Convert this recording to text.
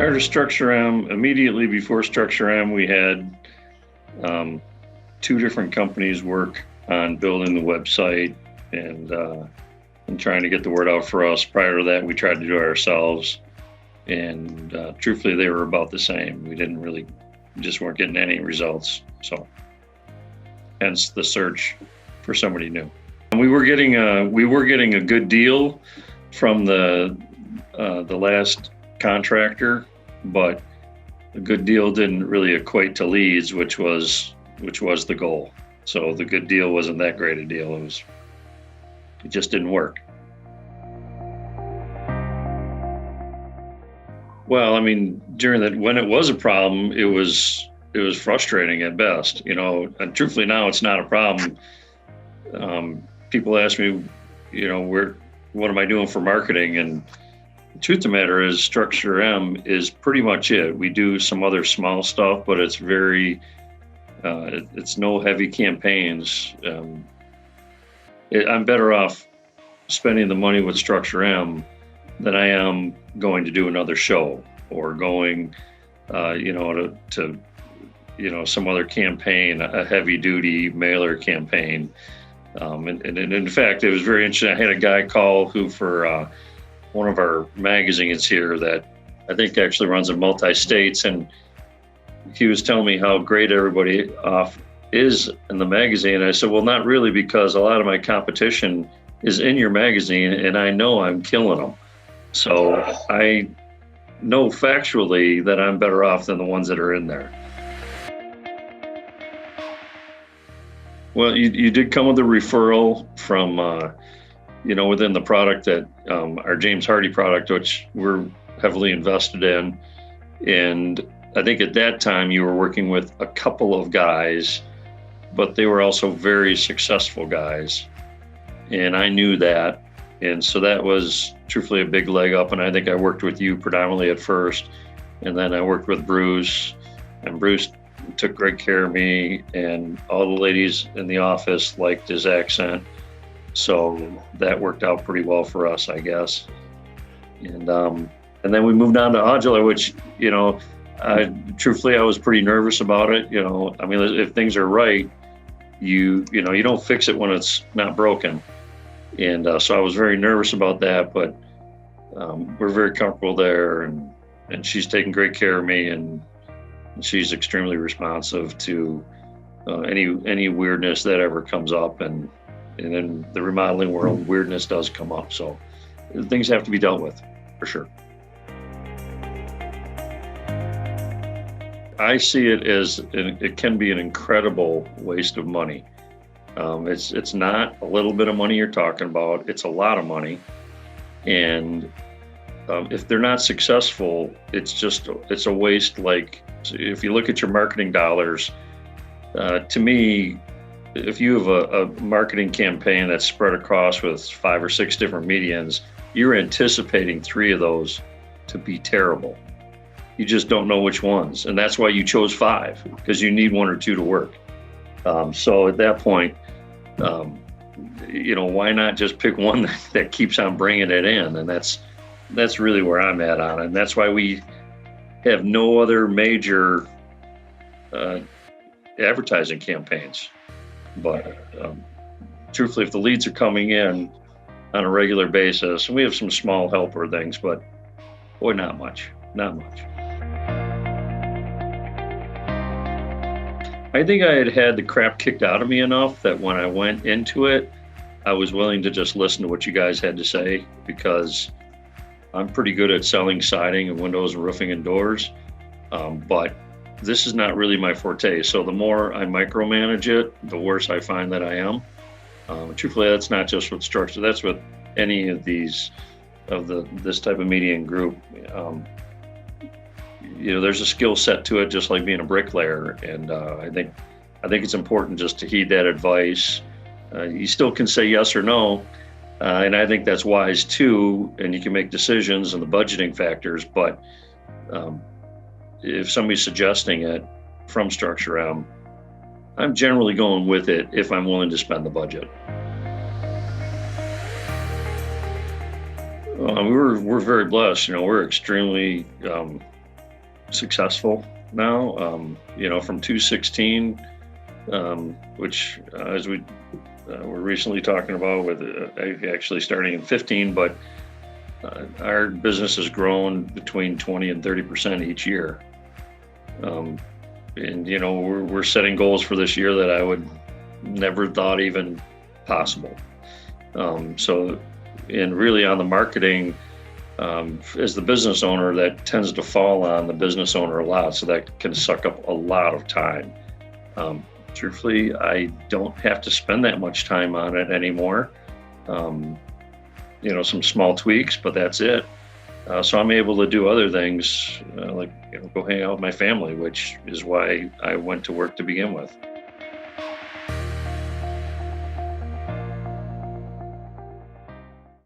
Prior to StructureM, immediately before StructureM, we had two different companies work on building the website and trying to get the word out for us. Prior to that, we tried to do it ourselves, and truthfully, they were about the same. We just weren't getting any results. So, hence the search for somebody new. And we were getting a good deal from the last contractor, but a good deal didn't really equate to leads, which was the goal. So the good deal wasn't that great a deal. It just didn't work. Well, I mean, when it was a problem, it was frustrating at best, and truthfully now it's not a problem. People ask me, what am I doing for marketing? And the truth of the matter is StructureM is pretty much it. We do some other small stuff, but it's it's no heavy campaigns. I'm better off spending the money with StructureM than I am going to do another show or going, to some other campaign, a heavy duty mailer campaign. And in fact, it was very interesting. I had a guy call who for one of our magazines here that I think actually runs in multi-states, and he was telling me how great everybody off is in the magazine. I said, well, not really, because a lot of my competition is in your magazine and I know I'm killing them. So I know factually that I'm better off than the ones that are in there. Well, you did come with a referral from, within the product that our James Hardy product, which we're heavily invested in. And I think at that time you were working with a couple of guys, but they were also very successful guys. And I knew that. And so that was truthfully a big leg up. And I think I worked with you predominantly at first. And then I worked with Bruce, and Bruce took great care of me, and all the ladies in the office liked his accent. So that worked out pretty well for us, I guess. And then we moved on to Odular, which, truthfully, I was pretty nervous about it. If things are right, you don't fix it when it's not broken. And so I was very nervous about that, but we're very comfortable there, and she's taking great care of me, and she's extremely responsive to any weirdness that ever comes up, and in the remodeling world, weirdness does come up. So things have to be dealt with, for sure. I see it as it can be an incredible waste of money. It's not a little bit of money you're talking about. It's a lot of money. And if they're not successful, it's a waste. Like, if you look at your marketing dollars, to me, if you have a marketing campaign that's spread across with 5 or 6 different medians, you're anticipating 3 of those to be terrible. You just don't know which ones. And that's why you chose 5, because you need 1 or 2 to work. So at that point, why not just pick one that keeps on bringing it in? And that's really where I'm at on it. And that's why we have no other major advertising campaigns. But truthfully, if the leads are coming in on a regular basis, and we have some small helper things, but boy, not much. I think I had the crap kicked out of me enough that when I went into it, I was willing to just listen to what you guys had to say, because I'm pretty good at selling siding and windows and roofing and doors, but this is not really my forte. So the more I micromanage it, the worse I find that I am. Truthfully, that's not just with Structure, that's with any of this type of median group. There's a skill set to it, just like being a bricklayer. And I think it's important just to heed that advice. You still can say yes or no. And I think that's wise too. And you can make decisions and the budgeting factors. But if somebody's suggesting it from StructureM, I'm generally going with it if I'm willing to spend the budget. We're very blessed. We're extremely successful now. From 216, which as we were recently talking about, with actually starting in 15, but our business has grown between 20 and 30% each year. And we're setting goals for this year that I would never thought even possible. And really on the marketing, as the business owner, that tends to fall on the business owner a lot, so that can suck up a lot of time. Truthfully, I don't have to spend that much time on it anymore. Some small tweaks, but that's it. So I'm able to do other things, like go hang out with my family, which is why I went to work to begin with.